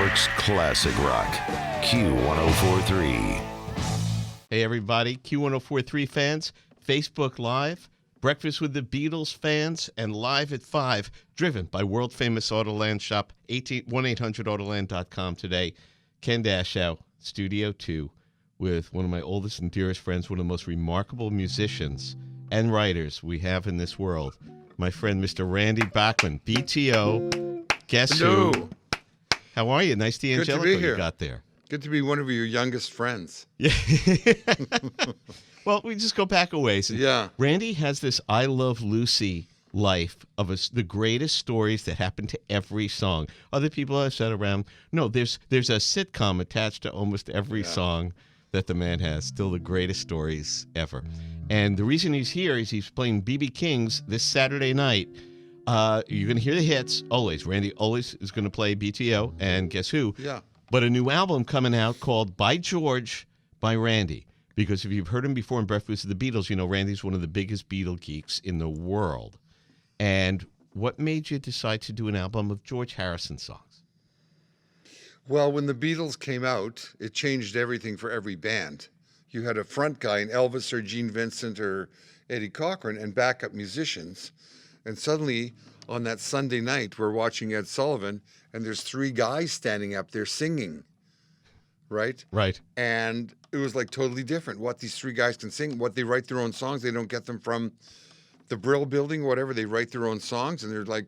York's classic rock, Q1043. Hey everybody, Q1043 fans, Facebook Live, Breakfast with the Beatles fans, and Live at 5, driven by world-famous Autoland shop, 1-800-Autoland.com today. Ken Dashow, Studio 2, with one of my oldest and dearest friends, one of the most remarkable musicians and writers we have in this world, my friend Mr. Randy Bachman, BTO. Guess Hello. who? How are you? Nice Good D'Angelico to be here. you got there. Good to be one of your youngest friends. Yeah. Well, we just go back a ways. And Yeah. Randy has this I Love Lucy life of the greatest stories that happen to every song. Other people have said around, no, there's a sitcom attached to almost every song that the man has. Still the greatest stories ever. And the reason he's here is he's playing B.B. King's this Saturday night. You're going to hear the hits, always. Randy always is going to play BTO, and guess who? Yeah. But a new album coming out called By George by Randy. Because if you've heard him before in Breakfast with the Beatles, you know Randy's one of the biggest Beatle geeks in the world. And what made you decide to do an album of George Harrison songs? Well, when the Beatles came out, it changed everything for every band. You had a front guy in Elvis or Gene Vincent or Eddie Cochran and backup musicians. And suddenly, on that Sunday night, we're watching Ed Sullivan, and there's three guys standing up there singing, right? Right. And it was like totally different. What these three guys can sing, what they write their own songs. They don't get them from the Brill Building or whatever. They write their own songs, and they're like,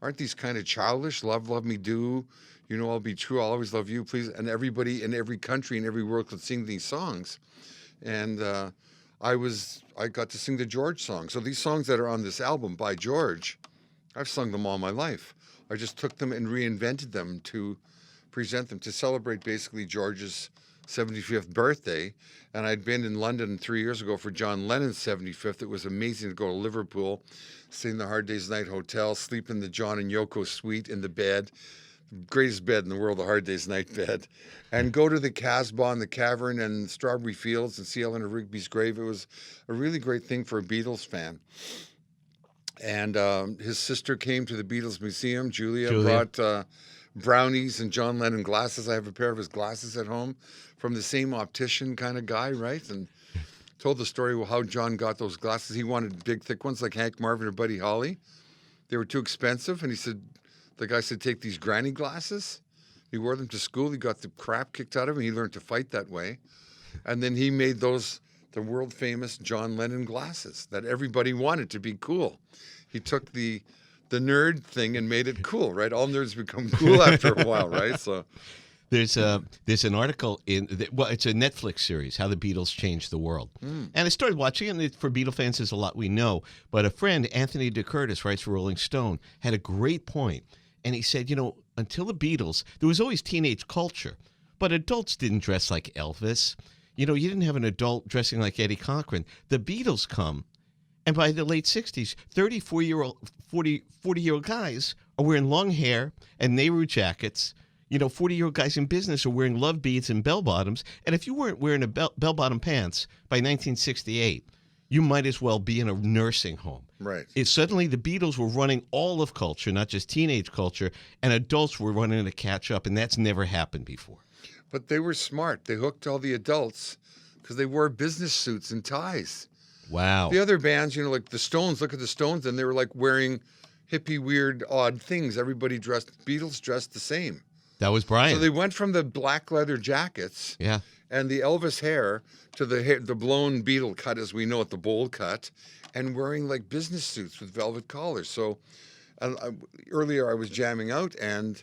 aren't these kind of childish? Love, love me do. You know, I'll be true. I'll always love you, please. And everybody in every country and every world could sing these songs. And I got to sing the George song. So these songs that are on this album by George, I've sung them all my life. I just took them and reinvented them to present them to celebrate basically George's 75th birthday. And I'd been in London 3 years ago for John Lennon's 75th. It was amazing to go to Liverpool, stay in the Hard Day's Night Hotel, sleep in the John and Yoko suite in the bed, greatest bed in the world, the Hard Day's Night bed, and go to the Casbah and the Cavern and Strawberry Fields and see Eleanor Rigby's grave. It was a really great thing for a Beatles fan. And his sister came to the Beatles Museum. Julia. Brought brownies and John Lennon glasses. I have a pair of his glasses at home from the same optician kind of guy, right? And told the story of how John got those glasses. He wanted big, thick ones like Hank Marvin or Buddy Holly. They were too expensive. And he said, the guy said, take these granny glasses. He wore them to school. He got the crap kicked out of him. He learned to fight that way. And then he made those the world famous John Lennon glasses that everybody wanted to be cool. He took the nerd thing and made it cool, right? All nerds become cool after a while, right? So there's an article it's a Netflix series, How the Beatles Changed the World. And I started watching it, and for Beatle fans, there's a lot we know. But a friend, Anthony DeCurtis, writes for Rolling Stone, had a great point. And he said, you know, until the Beatles, there was always teenage culture. But adults didn't dress like Elvis. You know, you didn't have an adult dressing like Eddie Cochran. The Beatles come, and by the late 60s, 40-year-old guys are wearing long hair and Nehru jackets. You know, 40-year-old guys in business are wearing love beads and bell-bottoms. And if you weren't wearing a bell-bottom pants by 1968, you might as well be in a nursing home. right. Suddenly the Beatles were running all of culture, not just teenage culture, and adults were running to catch up, and that's never happened before. But they were smart. They hooked all the adults because they wore business suits and ties. Wow. The other bands, you know, like the Stones, look at the Stones, and they were like wearing hippie, weird, odd things. Everybody Beatles dressed the same. That was Brian. So they went from the black leather jackets and the Elvis hair to the blown Beatle cut, as we know it, the bowl cut, and wearing like business suits with velvet collars. So earlier I was jamming out, and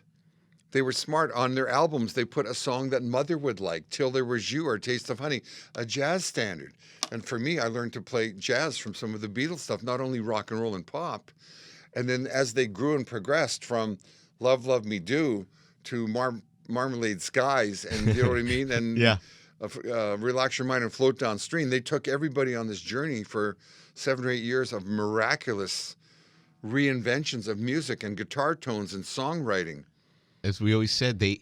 they were smart. On their albums, they put a song that Mother would like, Till There Was You or Taste of Honey, a jazz standard. And for me, I learned to play jazz from some of the Beatles stuff, not only rock and roll and pop. And then as they grew and progressed from Love, Love Me Do to Marmalade Skies, and you know what I mean? And Relax Your Mind and Float Downstream, they took everybody on this journey for 7 or 8 years of miraculous reinventions of music and guitar tones and songwriting. As we always said, they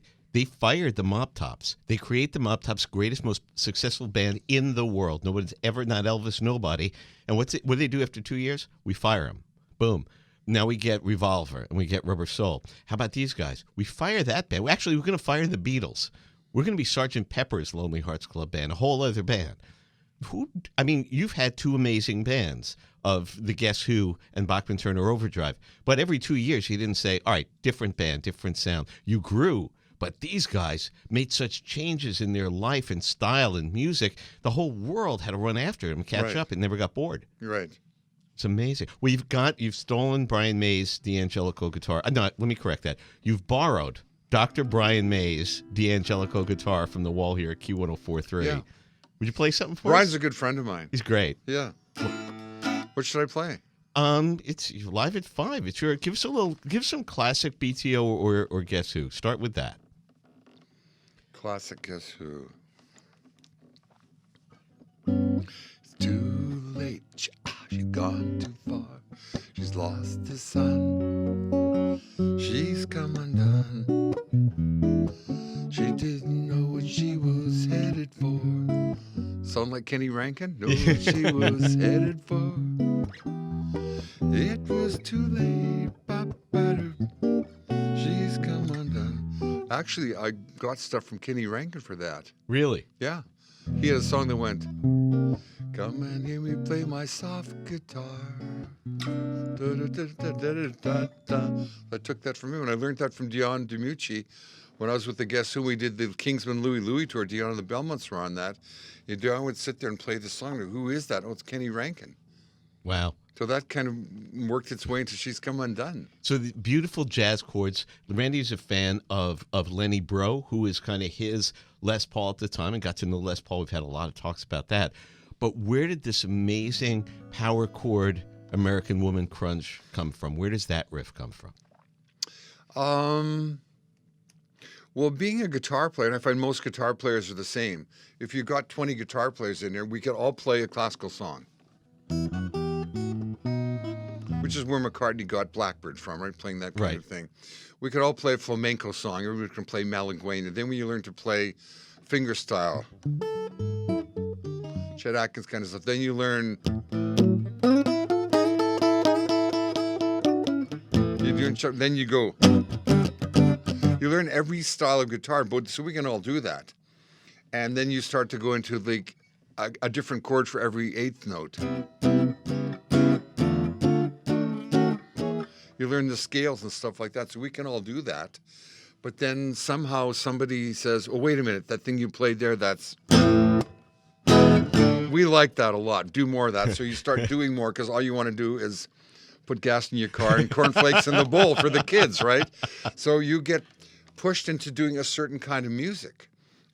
fired the Mop Tops. They create the Mop Tops' greatest, most successful band in the world. Nobody's ever, not Elvis, nobody. And what do they do after 2 years? We fire them. Boom. now we get Revolver and we get Rubber Soul. How about these guys? We fire that band. Actually, we're going to fire the Beatles. We're going to be Sgt. Pepper's Lonely Hearts Club Band, a whole other band. You've had two amazing bands of the Guess Who and Bachman Turner Overdrive, but every 2 years you didn't say, all right, different band, different sound. You grew, but these guys made such changes in their life and style and music, the whole world had to run after them and catch up and never got bored. Right. It's amazing. Well, you've stolen Brian May's D'Angelico guitar. No, let me correct that. You've borrowed Dr. Brian May's D'Angelico guitar from the wall here at Q1043. Yeah. Would you play something for us? Brian's a good friend of mine. He's great. Yeah. What should I play? It's live at 5. It's your give some classic BTO or Guess Who. Start with that. Classic Guess Who. It's too late. She's gone too far. She's lost the sun. She's come undone. She didn't know what she was headed for. Sound like Kenny Rankin? Know what she was headed for. It was too late. She's come undone. Actually, I got stuff from Kenny Rankin for that. Really? Yeah. He had a song that went, come and hear me play my soft guitar. Da, da, da, da, da, da, da. I took that from him, and I learned that from Dion DiMucci. When I was with the Guess Who, we did the Kingsman Louie Louie tour. Dion and the Belmonts were on that. And Dion would sit there and play the song. Who is that? Oh, it's Kenny Rankin. Wow. So that kind of worked its way into She's Come Undone. So the beautiful jazz chords. Randy's a fan of Lenny Breau, who is kind of his Les Paul at the time, and got to know Les Paul. We've had a lot of talks about that. But where did this amazing power chord American Woman crunch come from? Where does that riff come from? Well, being a guitar player, and I find most guitar players are the same. If you got 20 guitar players in there, we could all play a classical song. Which is where McCartney got Blackbird from, right? Playing that kind of thing. We could all play a flamenco song. Everybody can play Malaguena. Then when you learn to play fingerstyle, Chet Atkins kind of stuff, then you learn... Then you go... You learn every style of guitar, so we can all do that. And then you start to go into like a different chord for every eighth note. You learn the scales and stuff like that, so we can all do that. But then somehow somebody says, oh, wait a minute, that thing you played there, that's... We like that a lot. Do more of that. So you start doing more because all you want to do is put gas in your car and cornflakes in the bowl for the kids, right? So you get pushed into doing a certain kind of music,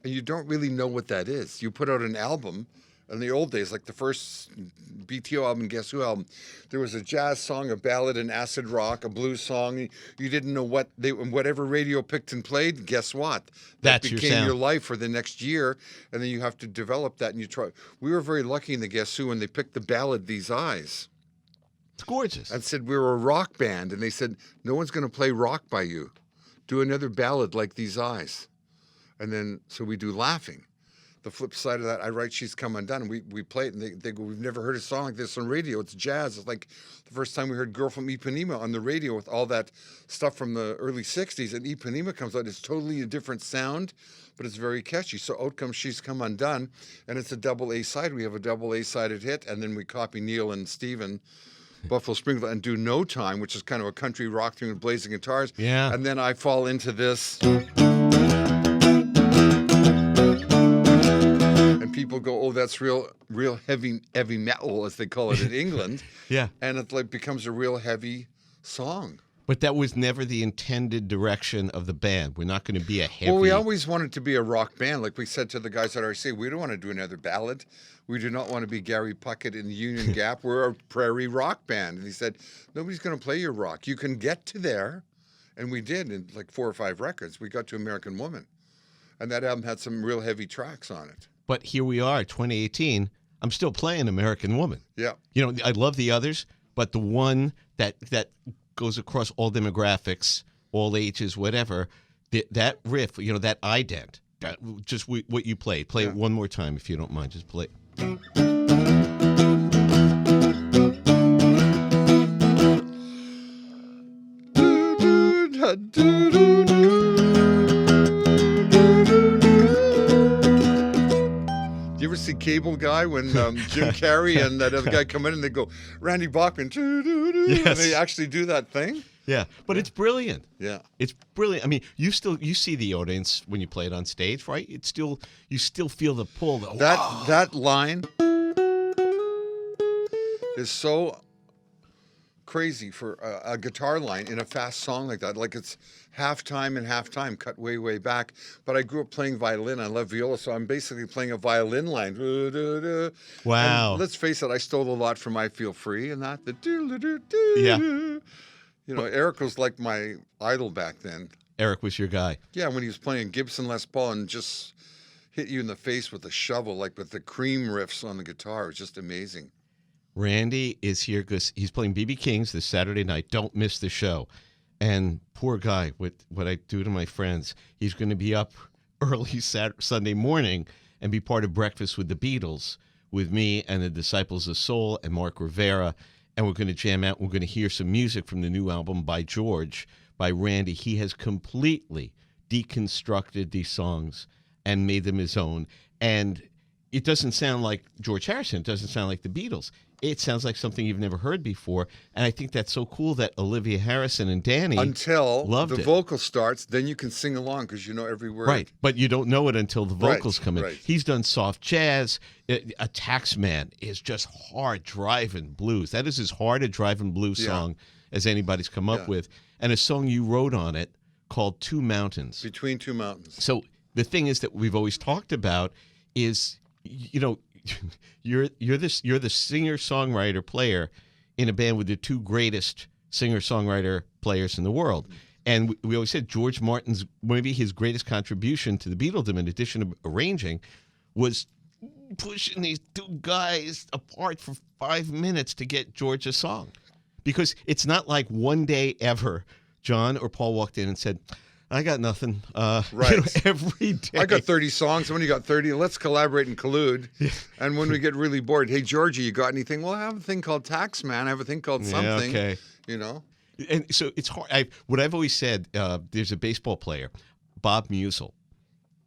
and you don't really know what that is. You put out an album. In the old days, like the first BTO album, Guess Who album, there was a jazz song, a ballad, an acid rock, a blues song. You didn't know what whatever radio picked and played. Guess what? That became your life for the next year, and then you have to develop that. And you try. We were very lucky in the Guess Who when they picked the ballad "These Eyes." It's gorgeous. And said we were a rock band, and they said no one's going to play rock by you. Do another ballad like "These Eyes," and then so we do "Laughing." The flip side of that, I write She's Come Undone, and we play it, and they go, we've never heard a song like this on radio. It's jazz. It's like the first time we heard Girl from Ipanema on the radio with all that stuff from the early 60s, and Ipanema comes out. It's totally a different sound, but it's very catchy. So out comes She's Come Undone, and it's a double A-side. We have a double A-sided hit, and then we copy Neil and Steven, Buffalo Springfield, and do No Time, which is kind of a country rock thing with blazing guitars. Yeah. And then I fall into this... People go, oh, that's real heavy metal, as they call it in England. Yeah. And it like becomes a real heavy song. But that was never the intended direction of the band. We're not going to be a heavy... Well, we always wanted to be a rock band. Like we said to the guys at RCA, we don't want to do another ballad. We do not want to be Gary Puckett in the Union Gap. We're a prairie rock band. And he said, nobody's going to play your rock. You can get to there. And we did in like 4 or 5 records. We got to American Woman. And that album had some real heavy tracks on it. But here we are, 2018. I'm still playing American Woman. Yeah. You know, I love the others, but the one that goes across all demographics, all ages, whatever, that riff, you know, that ident, just what you played. Play it one more time if you don't mind. Just play it. cable guy when Jim Carrey and that other guy come in and they go, Randy Bachman, and Yes. they actually do that thing. Yeah, but it's brilliant. Yeah. It's brilliant. I mean, you see the audience when you play it on stage, right? You still feel the pull. That line is so crazy for a guitar line in a fast song like that. Like it's halftime and halftime cut way back. But I grew up playing violin. I love viola, so I'm basically playing a violin line. Wow. And let's face it, I stole a lot from I Feel Free and that. Yeah. You know, Eric was like my idol back then. Eric was your guy. Yeah, when he was playing Gibson Les Paul and just hit you in the face with a shovel, like with the cream riffs on the guitar. It was just amazing. Randy is here because he's playing B.B. King's this Saturday night. Don't miss the show. And poor guy, what I do to my friends, he's going to be up early Sunday morning and be part of Breakfast with the Beatles with me and the Disciples of Soul and Mark Rivera. And we're going to jam out. We're going to hear some music from the new album by George, by Randy. He has completely deconstructed these songs and made them his own. And it doesn't sound like George Harrison. It doesn't sound like the Beatles. It sounds like something you've never heard before. And I think that's so cool that Olivia Harrison and Danny until loved the it. vocal starts, then you can sing along because you know every word. Right, but you don't know it until the vocals come in. Right. He's done soft jazz. A Taxman is just hard driving blues. That is as hard a driving blues song as anybody's come up with. And a song you wrote on it called Two Mountains. Between Two Mountains. So the thing is that we've always talked about is, you know, you're the singer-songwriter player in a band with the two greatest singer-songwriter players in the world. And we always said George Martin's, maybe his greatest contribution to the Beatledom, in addition to arranging, was pushing these two guys apart for 5 minutes to get George a song. Because it's not like one day ever John or Paul walked in and said, I got nothing. Right. You know, every day. I got 30 songs. Somebody got 30. Let's collaborate and collude. And when we get really bored, hey, Georgie, you got anything? Well, I have a thing called Taxman. I have a thing called something. Okay. You know? And so it's hard. What I've always said, there's a baseball player, Bob Musial.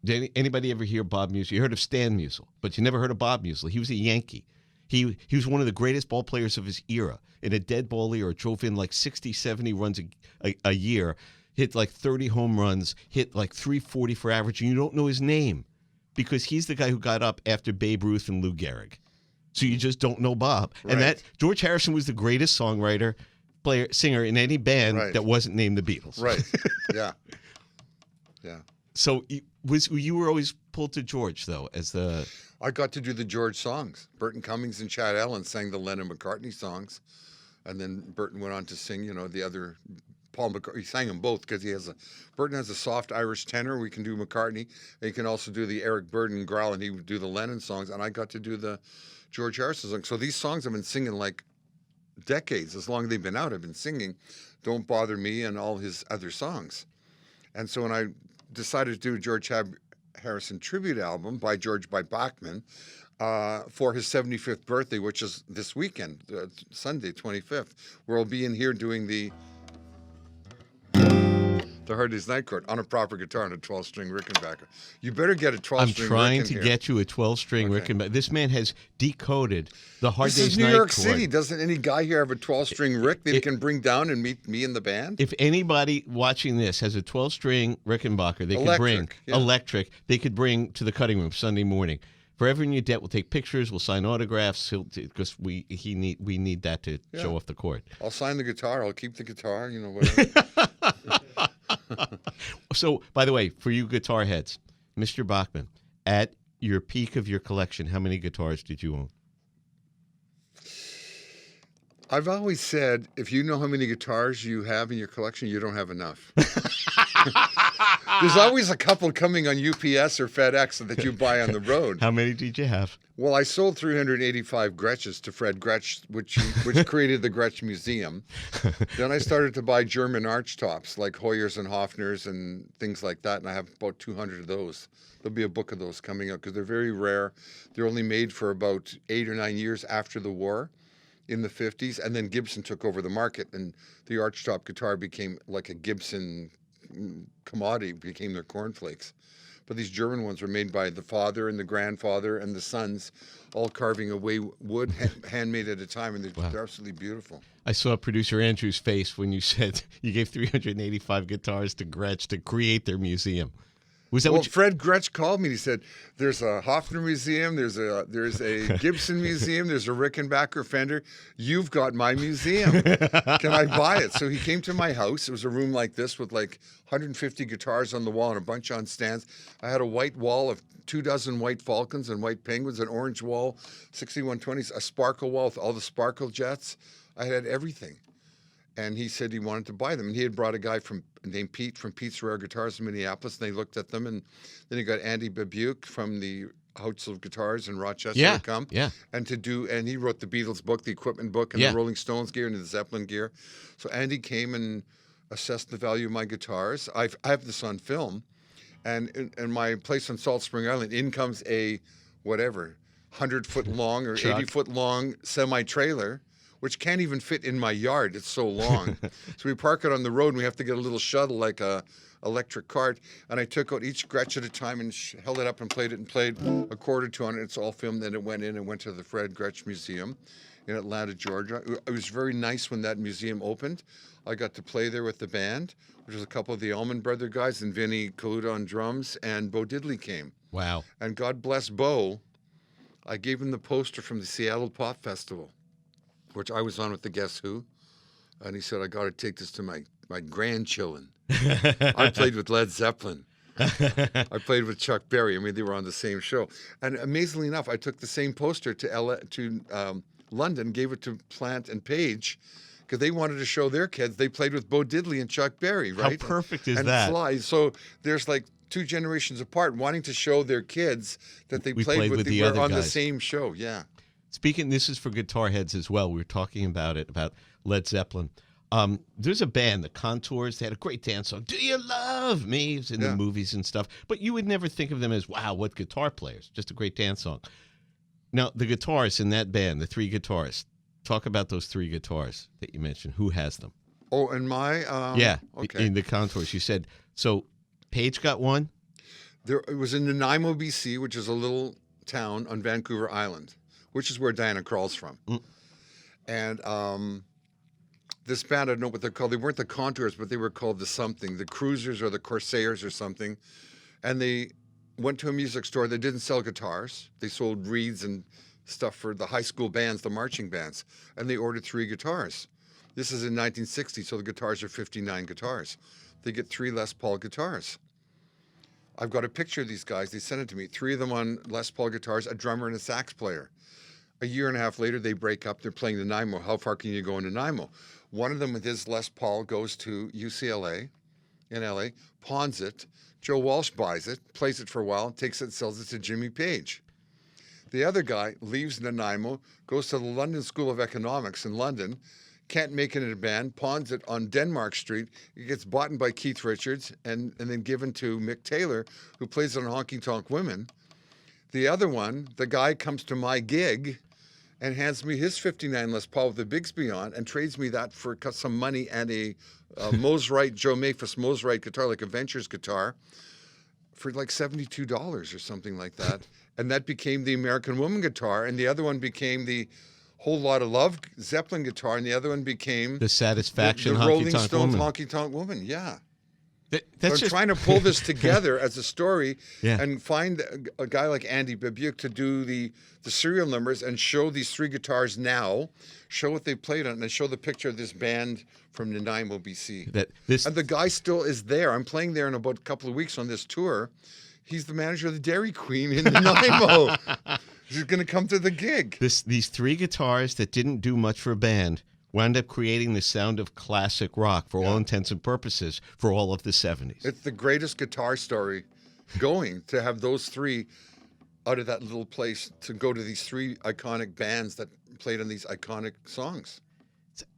Did anybody ever hear Bob Musial? You heard of Stan Musial, but you never heard of Bob Musial. He was a Yankee. He was one of the greatest ball players of his era. In a dead ball era, drove in like 60, 70 runs a year, hit like 30 home runs, hit like 340 for average, and you don't know his name because he's the guy who got up after Babe Ruth and Lou Gehrig. So you just don't know Bob. Right. And that George Harrison was the greatest songwriter, singer in any band that wasn't named the Beatles. Right. Yeah. Yeah. So you were always pulled to George, though, as the... I got to do the George songs. Burton Cummings and Chad Allen sang the Lennon McCartney songs. And then Burton went on to sing, you know, the other... Paul McCartney, he sang them both because Burton has a soft Irish tenor. We can do McCartney. And he can also do the Eric Burden growl, and he would do the Lennon songs. And I got to do the George Harrison songs. So these songs I've been singing like decades. As long as they've been out, I've been singing Don't Bother Me and all his other songs. And so when I decided to do a George Harrison tribute album by Bachman for his 75th birthday, which is this weekend, Sunday, 25th, where I'll be in here doing the Hard Day's Night Court on a proper guitar and a 12-string Rickenbacker. You better get a 12-string I'm trying to here. get you a 12-string Rickenbacker. This man has decoded the Hard This Day's is Night New York chord. City. Doesn't any guy here have a 12-string Rick that he can bring down and meet me in the band? If anybody watching this has a 12-string Rickenbacker, they could bring electric. They could bring to the cutting room Sunday morning. Forever in Your Debt. We'll take pictures. We'll sign autographs because we need that to show off the chord. I'll sign the guitar. I'll keep the guitar. You know, whatever. So, by the way, for you guitar heads, Mr. Bachman, at your peak of your collection, how many guitars did you own? I've always said, if you know how many guitars you have in your collection, you don't have enough. There's always a couple coming on UPS or FedEx that you buy on the road. How many did you have? Well, I sold 385 Gretches to Fred Gretsch, which created the Gretsch Museum. Then I started to buy German archtops like Hoyers and Hofners and things like that, and I have about 200 of those. There'll be a book of those coming out because they're very rare. They're only made for about 8 or 9 years after the war in the 50s, and then Gibson took over the market, and the archtop guitar became like a Gibson commodity, became their cornflakes. but these German ones were made by the father and the grandfather and the sons, all carving away wood, handmade at a time, and they're absolutely beautiful. I saw producer Andrew's face when you said you gave 385 guitars to Gretsch to create their museum. Was that Well, what you... Fred Gretsch called me and he said, there's a Hofner museum, there's a Gibson museum, there's a Rickenbacker Fender. You've got my museum. Can I buy it? So he came to my house. It was a room like this with like 150 guitars on the wall and a bunch on stands. I had a white wall of 24 white Falcons and white Penguins, an orange wall, 6120s, a sparkle wall with all the sparkle jets. I had everything. And he said he wanted to buy them. And he had brought a guy named Pete from Pete's Rare Guitars in Minneapolis, and they looked at them. And then he got Andy Babuke from the House of Guitars in Rochester to come. Yeah. And he wrote the Beatles book, the equipment book, and the Rolling Stones gear and the Zeppelin gear. So Andy came and assessed the value of my guitars. I have this on film. And in my place on Salt Spring Island, in comes a 100-foot long or 80-foot long semi-trailer, which can't even fit in my yard. It's so long. So we park it on the road, and we have to get a little shuttle like a electric cart. And I took out each Gretsch at a time and held it up and played a chord or two on it. It's all filmed. Then it went in and went to the Fred Gretsch Museum in Atlanta, Georgia. It was very nice when that museum opened. I got to play there with the band, which was a couple of the Allman Brother guys, and Vinny Colaiuta on drums, and Bo Diddley came. Wow. And God bless Bo. I gave him the poster from the Seattle Pop Festival, which I was on with the Guess Who. And he said, I got to take this to my grandchildren. I played with Led Zeppelin. I played with Chuck Berry. I mean, they were on the same show. And amazingly enough, I took the same poster to London, gave it to Plant and Page, because they wanted to show their kids. They played with Bo Diddley and Chuck Berry, right? How perfect is and that? Fly. So there's like 2 generations apart wanting to show their kids that they played with the were other on guys. the same show. Yeah. Speaking, this is for guitar heads as well. We were talking about Led Zeppelin. There's a band, the Contours. They had a great dance song, "Do You Love Me?" It was in the movies and stuff. But you would never think of them as, wow, what guitar players. Just a great dance song. Now, the guitarists in that band, the 3 guitarists, talk about those 3 guitars that you mentioned. Who has them? Oh, and my... okay. In the Contours. You said, so Page got one? It was in Nanaimo, BC, which is a little town on Vancouver Island, which is where Diana Krall's from. And this band, I don't know what they're called. They weren't the Contours, but they were called the something, the Cruisers or the Corsairs or something. And they went to a music store. They didn't sell guitars. They sold reeds and stuff for the high school bands, the marching bands. And they ordered 3 guitars. This is in 1960, so the guitars are 59 guitars. They get 3 Les Paul guitars. I've got a picture of these guys. They sent it to me. 3 of them on Les Paul guitars, a drummer and a sax player. A year and a half later, they break up. They're playing Nanaimo. How far can you go in Nanaimo? One of them with his Les Paul goes to UCLA in LA, pawns it. Joe Walsh buys it, plays it for a while, takes it and sells it to Jimmy Page. The other guy leaves Nanaimo, goes to the London School of Economics in London, can't make it in a band, pawns it on Denmark Street. It gets bought by Keith Richards and then given to Mick Taylor, who plays it on Honky Tonk Women. The other one, the guy comes to my gig and hands me his 59 Les Paul with a Bigsby on and trades me that for some money and a Mosrite, Joe Maphis Mosrite guitar, like a Ventures guitar, for like $72 or something like that. And that became the American Woman guitar, and the other one became the Whole Lot of Love Zeppelin guitar, and the other one became the Satisfaction the Honky Rolling Tonk Stones Woman. Honky Tonk Woman. Yeah. That's So I'm just trying to pull this together as a story Yeah. and find a guy like Andy Babuke to do the serial numbers and show these 3 guitars now, show what they played on, and show the picture of this band from Nanaimo, BC. And the guy still is there. I'm playing there in about a couple of weeks on this tour. He's the manager of the Dairy Queen in Nanaimo. He's going to come to the gig. These 3 guitars that didn't do much for a band wound up creating the sound of classic rock for all intents and purposes for all of the 70s. It's the greatest guitar story going, to have those 3 out of that little place, to go to these 3 iconic bands that played on these iconic songs.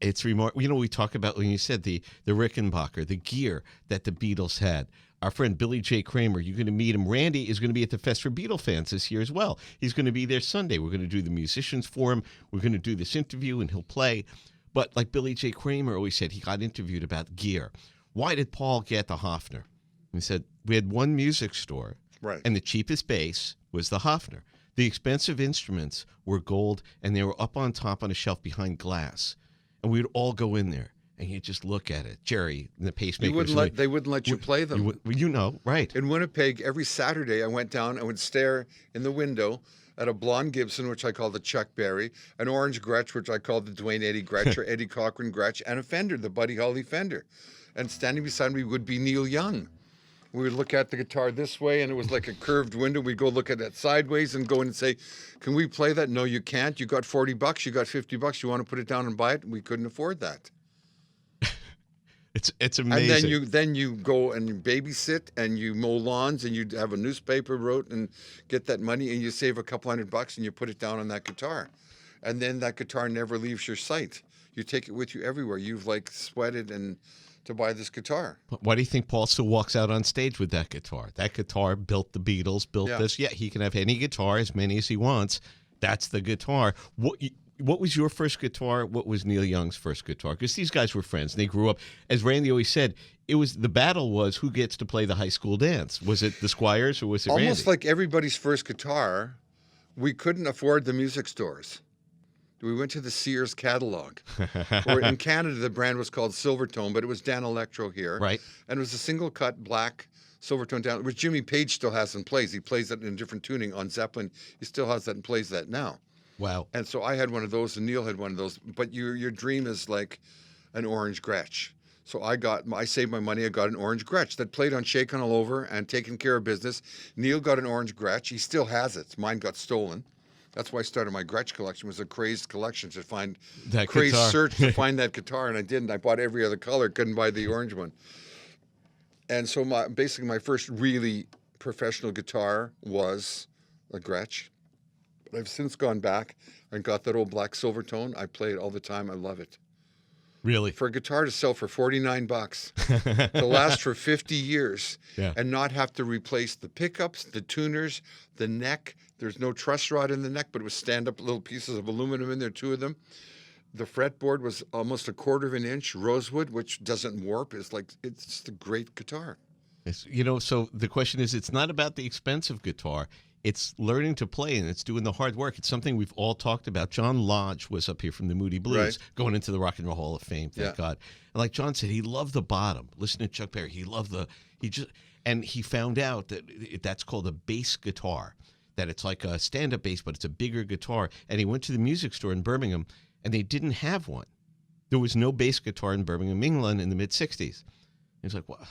It's remarkable. You know, we talk about, when you said the Rickenbacker, the gear that the Beatles had. Our friend Billy J. Kramer, you're going to meet him. Randy is going to be at the Fest for Beatle fans this year as well. He's going to be there Sunday. We're going to do the musicians for him. We're going to do this interview, and he'll play. But like Billy J. Kramer always said, he got interviewed about gear. Why did Paul get the Hofner? He said, we had one music store Right. And the cheapest bass was the Hofner. The expensive instruments were gold, and they were up on top on a shelf behind glass. And we would all go in there, and you'd just look at it. Jerry, the pacemaker. They wouldn't let you play them. Right. In Winnipeg, every Saturday I went down and would stare in the window at a blonde Gibson, which I called the Chuck Berry, an orange Gretsch, which I called the Dwayne Eddy Gretsch or Eddie Cochran Gretsch, and a Fender, the Buddy Holly Fender. And standing beside me would be Neil Young. We would look at the guitar this way, and it was like a curved window. We'd go look at it sideways and go in and say, "Can we play that?" "No, you can't. You got $40. You got $50. You want to put it down and buy it?" We couldn't afford that. It's amazing. And then you go and you babysit and you mow lawns and you have a newspaper wrote and get that money and you save a couple $100 and you put it down on that guitar. And then that guitar never leaves your sight. You take it with you everywhere. You've like sweated and to buy this guitar. Why do you think Paul still walks out on stage with that guitar? That guitar built the Beatles, built this. Yeah, he can have any guitar, as many as he wants. That's the guitar. What was your first guitar? What was Neil Young's first guitar? Because these guys were friends. And they grew up. As Randy always said, the battle was who gets to play the high school dance. Was it the Squires or was it Almost Randy? like everybody's first guitar, we couldn't afford the music stores. We went to the Sears catalog. Or in Canada, the brand was called Silvertone, but it was Dan Electro here. Right. And it was a single cut black Silvertone down, which Jimmy Page still has and plays. He plays that in different tuning on Zeppelin. He still has that and plays that now. Wow. And so I had one of those, and Neil had one of those. But your dream is like an orange Gretsch. So I saved my money. I got an orange Gretsch that played on Shakin' All Over and Taking Care of Business. Neil got an orange Gretsch. He still has it. Mine got stolen. That's why I started my Gretsch collection. It was a crazed collection to find that crazed guitar. search to find that guitar, and I didn't. I bought every other color. Couldn't buy the orange one. And so basically my first really professional guitar was a Gretsch. But I've since gone back and got that old black Silvertone. I play it all the time. I love it. Really? For a guitar to sell for $49, to last for 50 years, and not have to replace the pickups, the tuners, the neck. There's no truss rod in the neck, but it was stand-up little pieces of aluminum in there, 2 of them. The fretboard was almost a 1/4 of an inch rosewood, which doesn't warp. It's just a great guitar. So the question is, it's not about the expensive guitar. It's learning to play, and it's doing the hard work. It's something we've all talked about. John Lodge was up here from the Moody Blues, going into the Rock and Roll Hall of Fame, thank God. And like John said, he loved the bottom. Listen to Chuck Berry. And he found out that that's called a bass guitar, that it's like a stand-up bass, but it's a bigger guitar. And he went to the music store in Birmingham, and they didn't have one. There was no bass guitar in Birmingham, England in the mid-'60s. He's like, well,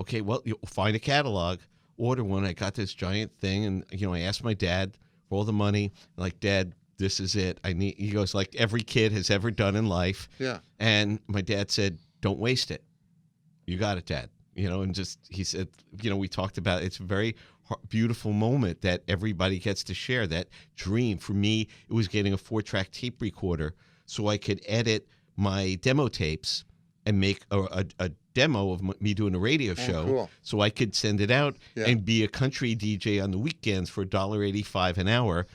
okay, well, you'll find a catalog. Order one. I got this giant thing, and I asked my dad for all the money. Like, Dad, this is it. He goes, like every kid has ever done in life. Yeah. And my dad said, "Don't waste it. You got it, Dad." And he said, we talked about it's a very beautiful moment that everybody gets to share. That dream for me, it was getting a 4-track tape recorder so I could edit my demo tapes and make a demo of me doing a radio show, cool. So I could send it out and be a country DJ on the weekends for $1.85 an hour.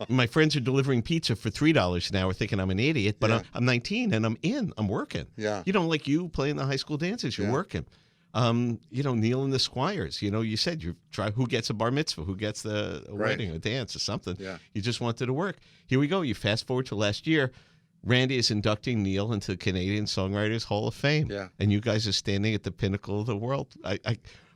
My friends are delivering pizza for $3 an hour, thinking I'm an idiot, but I'm 19 and I'm working. Yeah. Like you playing the high school dances, you're working. Neil and the Squires, you said you try who gets a bar mitzvah, who gets a wedding, a dance or something. Yeah. You just wanted to work. Here we go. You fast forward to last year. Randy is inducting Neil into the Canadian Songwriters Hall of Fame. Yeah. And you guys are standing at the pinnacle of the world.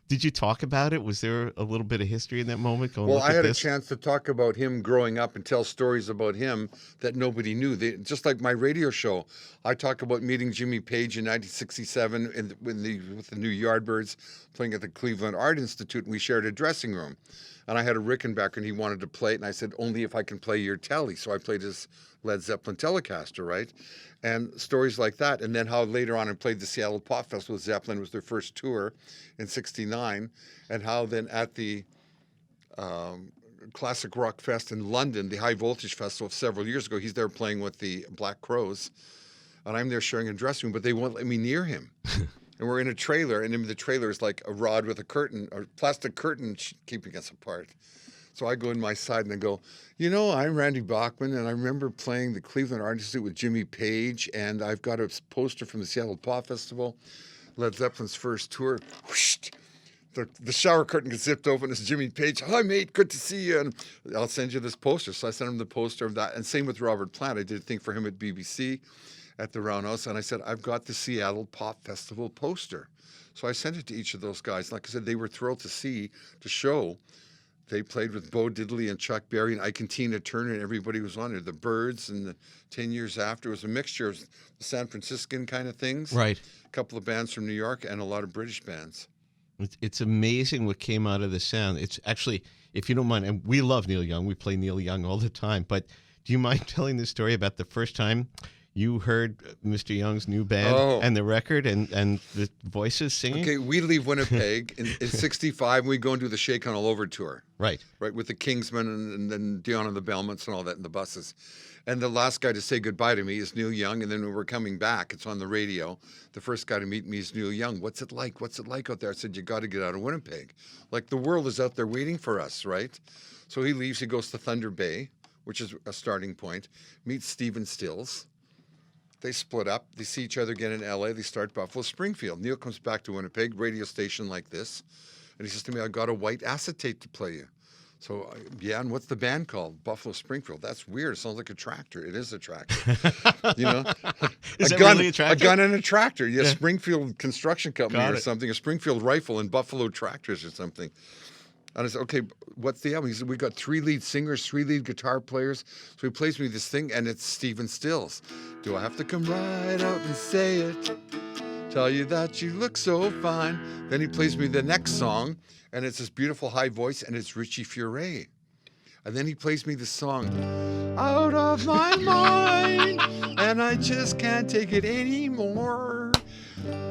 Did you talk about it? Was there a little bit of history in that moment? Well, I had a chance to talk about him growing up and tell stories about him that nobody knew. Just like my radio show, I talk about meeting Jimmy Page in 1967 with the New Yardbirds playing at the Cleveland Art Institute, and we shared a dressing room. And I had a Rickenbacker, and he wanted to play it, and I said, only if I can play your telly. So I played his Led Zeppelin Telecaster, right? And stories like that. And then how later on I played the Seattle Pop Festival with Zeppelin. It was their first tour in '69. And how then at the Classic Rock Fest in London, the High Voltage Festival several years ago, he's there playing with the Black Crowes. And I'm there sharing a dressing room, but they won't let me near him. And we're in a trailer, and in the trailer is like a rod with a curtain, or plastic curtain keeping us apart. So I go in my side and I go, I'm Randy Bachman, and I remember playing the Cleveland Art Institute with Jimmy Page, and I've got a poster from the Seattle Pop Festival, Led Zeppelin's first tour. Whoosh, the shower curtain gets zipped open. It's Jimmy Page. Hi, mate. Good to see you. And I'll send you this poster. So I sent him the poster of that. And same with Robert Plant. I did a thing for him at BBC at the Roundhouse. And I said, I've got the Seattle Pop Festival poster. So I sent it to each of those guys. Like I said, they were thrilled to show. They played with Bo Diddley and Chuck Berry and Ike and Tina Turner, and everybody was on it. The Byrds and the 10 years after. It was a mixture of the San Franciscan kind of things. Right. A couple of bands from New York and a lot of British bands. It's amazing what came out of the sound. It's actually, if you don't mind, and we love Neil Young. We play Neil Young all the time. But do you mind telling the story about the first time you heard Mr. Young's new band and the record and the voices singing? Okay, we leave Winnipeg in 65, and we go and do the Shakin' All Over tour. Right. Right, with the Kingsmen and then Dion and the Belmonts and all that in the buses. And the last guy to say goodbye to me is Neil Young, and then when we're coming back, it's on the radio. The first guy to meet me is Neil Young. What's it like? What's it like out there? I said, you got to get out of Winnipeg. Like, the world is out there waiting for us, right? So he leaves, he goes to Thunder Bay, which is a starting point, meets Stephen Stills. They split up. They see each other again in L.A. They start Buffalo Springfield. Neil comes back to Winnipeg, radio station like this, and he says to me, I got a white acetate to play you. So, yeah, and what's the band called? Buffalo Springfield. That's weird. It sounds like a tractor. It is a tractor. You know? Is it really a tractor? A gun and a tractor. Yeah, Springfield Construction Company Got or it. something. A Springfield Rifle and Buffalo Tractors or something. And I said, okay, what's the album? He said, we got 3 lead singers, 3 lead guitar players. So he plays me this thing, and it's Stephen Stills. Do I have to come right out and say it? Tell you that you look so fine. Then he plays me the next song, and it's this beautiful high voice, and it's Richie Furay. And then he plays me the song, Out of My Mind, and I just can't take it anymore.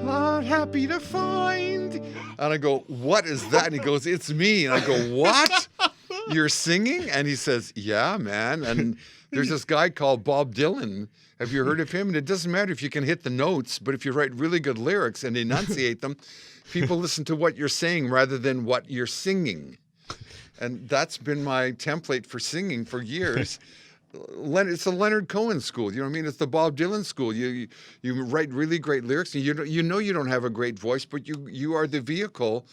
Not happy to find. And I go, what is that? And he goes, it's me. And I go, what? You're singing? And he says, yeah, man. And there's this guy called Bob Dylan. Have you heard of him? And it doesn't matter if you can hit the notes, but if you write really good lyrics and enunciate them, people listen to what you're saying rather than what you're singing. And that's been my template for singing for years. It's the Leonard Cohen school. You know what I mean? It's the Bob Dylan school. You write really great lyrics, and you know you don't have a great voice, but you are the vehicle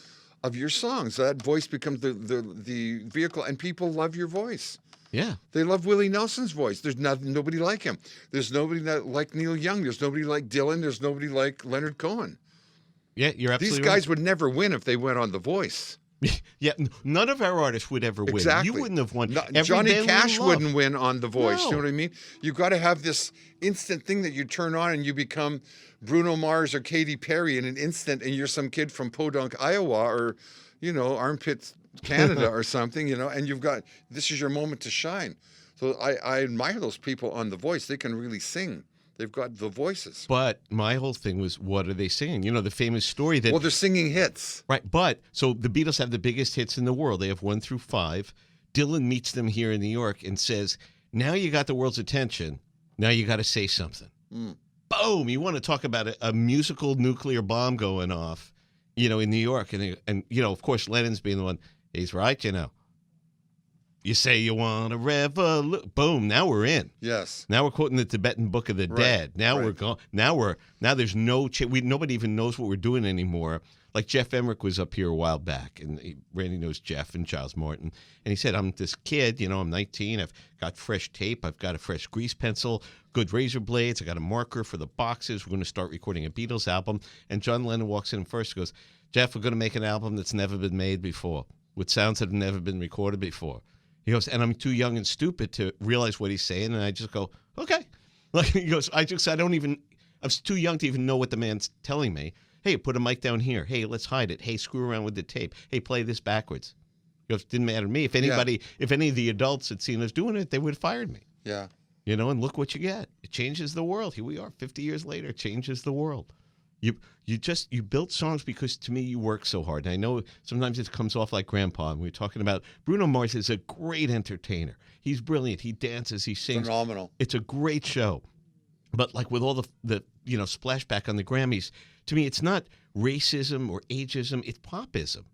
of your songs. That voice becomes the vehicle, and people love your voice. Yeah. They love Willie Nelson's voice. There's nobody like him. There's nobody like Neil Young. There's nobody like Dylan. There's nobody like Leonard Cohen. Yeah, you're absolutely These guys would never win if they went on The Voice. Yeah, none of our artists would ever win. Exactly. You wouldn't have won. No, Every Johnny band we Cash love. wouldn't win on The Voice. No. You know what I mean? You've got to have this instant thing that you turn on and you become Bruno Mars or Katy Perry in an instant, and you're some kid from Podunk, Iowa, or, Armpit, Canada or something, and this is your moment to shine. So I admire those people on The Voice. They can really sing. They've got the voices. But my whole thing was, what are they singing? The famous story that... Well, they're singing hits. Right, but, so the Beatles have the biggest hits in the world. They have 1 through 5. Dylan meets them here in New York and says, now you got the world's attention. Now you got to say something. Boom! You want to talk about a musical nuclear bomb going off, in New York. And of course, Lennon's being the one, he's right, You say you want a revolution. Boom! Now we're in. Yes. Now we're quoting the Tibetan Book of the Dead. Now we're going. Now there's no. Nobody even knows what we're doing anymore. Like Jeff Emmerich was up here a while back, and Randy knows Jeff and Giles Martin, and he said, "I'm this kid. I'm 19. I've got fresh tape. I've got a fresh grease pencil, good razor blades. I got a marker for the boxes. We're going to start recording a Beatles album." And John Lennon walks in first and goes, "Jeff, we're going to make an album that's never been made before, with sounds that have never been recorded before." He goes, and I'm too young and stupid to realize what he's saying. And I just go, okay. Like he goes, I'm too young to even know what the man's telling me. Hey, put a mic down here. Hey, let's hide it. Hey, screw around with the tape. Hey, play this backwards. He goes, didn't matter to me. If any of the adults had seen us doing it, they would have fired me. Yeah. And look what you get. It changes the world. Here we are 50 years later. It changes the world. You built songs because, to me, you work so hard. And I know sometimes it comes off like grandpa. And we're talking about Bruno Mars is a great entertainer. He's brilliant. He dances. He sings. Phenomenal. It's a great show. But like with all the splashback on the Grammys, to me, it's not racism or ageism. It's popism.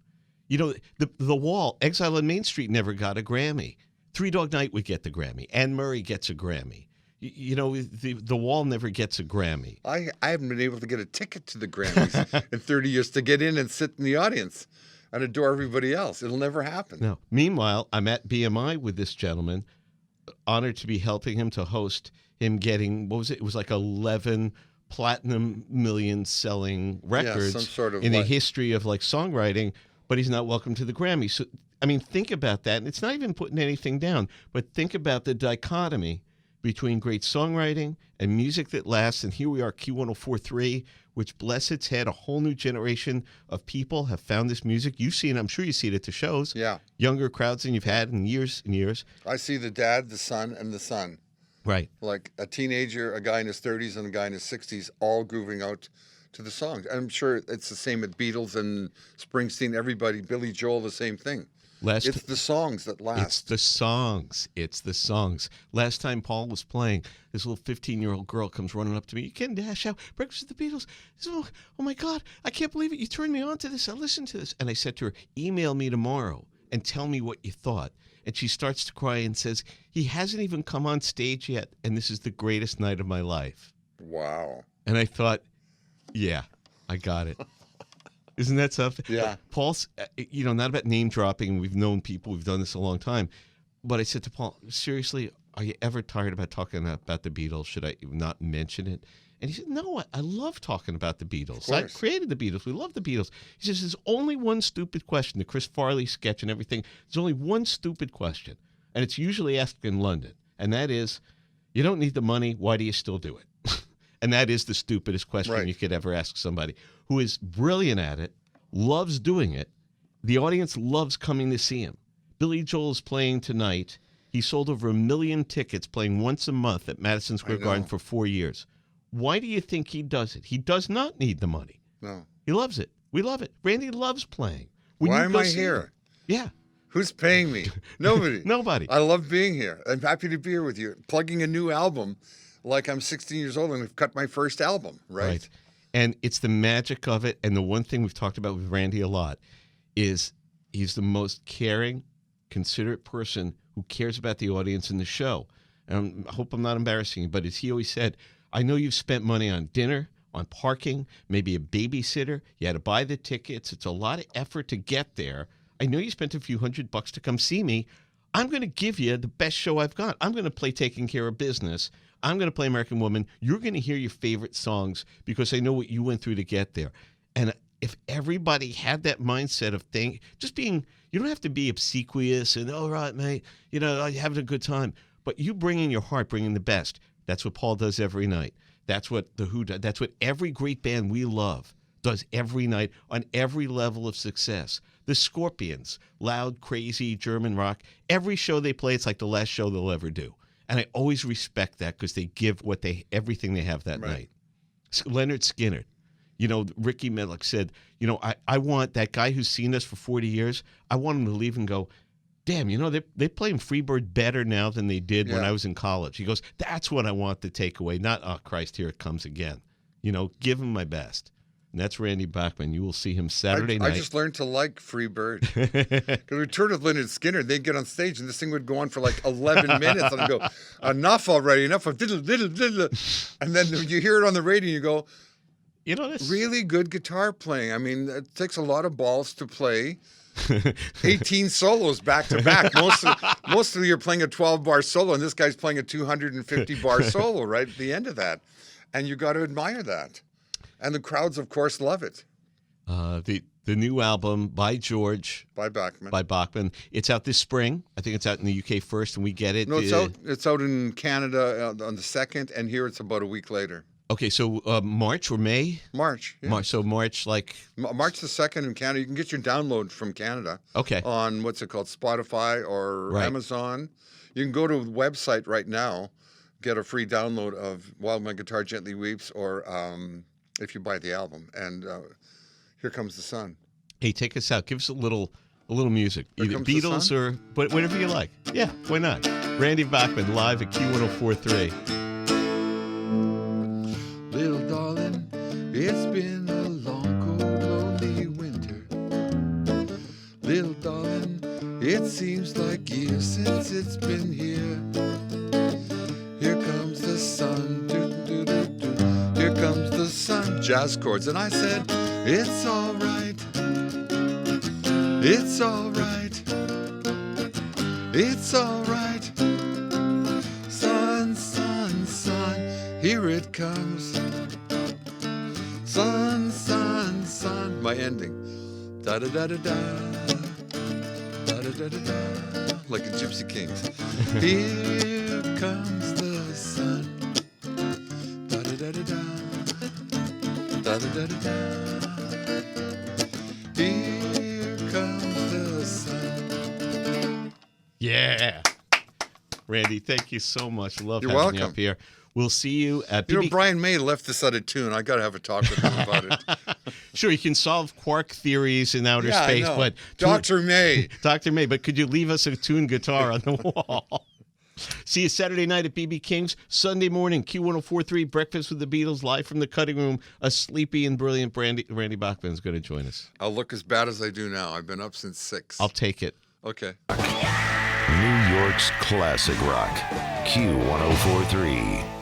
The Wall, Exile on Main Street never got a Grammy. Three Dog Night would get the Grammy. Anne Murray gets a Grammy. The Wall never gets a Grammy. I haven't been able to get a ticket to the Grammys in 30 years to get in and sit in the audience. and adore everybody else. It'll never happen. No. Meanwhile, I'm at BMI with this gentleman, honored to be helping him to host him getting, what was it? It was like 11 platinum million selling records some sort of in the history of like songwriting, but he's not welcome to the Grammys. So, I mean, think about that. And it's not even putting anything down, but think about the dichotomy between great songwriting and music that lasts. And here we are, Q1043, which, bless its head, a whole new generation of people have found this music. You've seen it. I'm sure you see it at the shows. Yeah. Younger crowds than you've had in years and years. I see the dad, the son, and the son. Right. Like a teenager, a guy in his 30s, and a guy in his 60s, all grooving out to the songs. I'm sure it's the same with Beatles and Springsteen, everybody, Billy Joel, the same thing. It's the songs that last. It's the songs. It's the songs. Last time Paul was playing, this little 15-year-old girl comes running up to me. You can Dashow, Breakfast with the Beatles. Oh my God, I can't believe it. You turned me on to this. I listened to this. And I said to her, email me tomorrow and tell me what you thought. And she starts to cry and says, he hasn't even come on stage yet, and this is the greatest night of my life. Wow. And I thought, yeah, I got it. Isn't that something? Yeah. Paul's, not about name dropping. We've known people. We've done this a long time. But I said to Paul, seriously, are you ever tired about talking about the Beatles? Should I not mention it? And he said, no, I love talking about the Beatles. I created the Beatles. We love the Beatles. He says, there's only one stupid question. The Chris Farley sketch and everything. There's only one stupid question. And it's usually asked in London. And that is, you don't need the money. Why do you still do it? And that is the stupidest question you could ever ask somebody who is brilliant at it, loves doing it. The audience loves coming to see him. Billy Joel is playing tonight. He sold over 1 million tickets playing once a month at Madison Square Garden for 4 years. Why do you think he does it? He does not need the money. No. He loves it. We love it. Randy loves playing. Why am I here? Yeah. Who's paying me? Nobody. Nobody. I love being here. I'm happy to be here with you. Plugging a new album like I'm 16 years old and I've cut my first album, right? And it's the magic of it. And the one thing we've talked about with Randy a lot is he's the most caring, considerate person who cares about the audience in the show. And I hope I'm not embarrassing you, but as he always said, I know you've spent money on dinner, on parking, maybe a babysitter. You had to buy the tickets. It's a lot of effort to get there. I know you spent a few $100 to come see me. I'm going to give you the best show I've got. I'm going to play Taking Care of Business. I'm going to play American Woman. You're going to hear your favorite songs because I know what you went through to get there. And if everybody had that mindset of just being, you don't have to be obsequious and, all right, mate, you're having a good time. But you bring in your heart, bring in the best. That's what Paul does every night. That's what The Who does. That's what every great band we love does every night on every level of success. The Scorpions, loud, crazy German rock. Every show they play, it's like the last show they'll ever do. And I always respect that because they give everything they have that night. Leonard Skinner, Ricky Medlock said, I want that guy who's seen us for 40 years, I want him to leave and go, damn, they're playing Freebird better now than they did when I was in college. He goes, that's what I want to take away, not, oh, Christ, here it comes again. Give him my best. And that's Randy Bachman. You will see him Saturday night. I just learned to like Freebird. Because we toured with Leonard Skinner. They'd get on stage, and this thing would go on for like 11 minutes. And I'd go, enough already, enough of diddle, diddle, diddle. And then you hear it on the radio, and you go, really good guitar playing. I mean, it takes a lot of balls to play 18 solos back to back. Mostly you're playing a 12-bar solo, and this guy's playing a 250-bar solo right at the end of that. And you got to admire that. And the crowds, of course, love it. The new album by George. By Bachman. It's out this spring. I think it's out in the UK first, and we get it. No, it's out in Canada on the 2nd, and here it's about a week later. Okay, so March or May? March. Yeah. March the 2nd in Canada. You can get your download from Canada. Okay. On what's it called, Spotify or Amazon. You can go to the website right now, get a free download of While My Guitar Gently Weeps, or if you buy the album. And Here Comes the Sun. Hey, take us out. Give us a little music. Either Beatles or whatever you like. Yeah, why not? Randy Bachman live at Q1043. Little darling, it's been a long, cold, lonely winter. Little darling, it seems like years since it's been here. Here comes the sun, doo-doo-doo-doo. Here comes the sun. Jazz chords. And I said, it's all right. It's all right. It's all right. Sun, sun, sun, here it comes. Sun, sun, sun. My ending. Da da da da da. Da da da da da. Like a Gypsy Kings. Here comes the sun. Da da da da da. Da da da da da. Here comes the sun. Yeah. Randy, thank you so much. Love You're having you welcome. up here. We'll see you at You know, BB. Brian May left this out of tune. I got to have a talk with him about it. Sure, you can solve quark theories in outer Yeah, space, I know. but Dr. May. Dr. May, but could you leave us a tuned guitar on the wall? See you Saturday night at BB King's. Sunday morning, Q1043, Breakfast with the Beatles, live from the cutting room. A sleepy and brilliant Randy Bachman is going to join us. I'll look as bad as I do now. I've been up since 6. I'll take it. Okay. New York's classic rock, Q1043.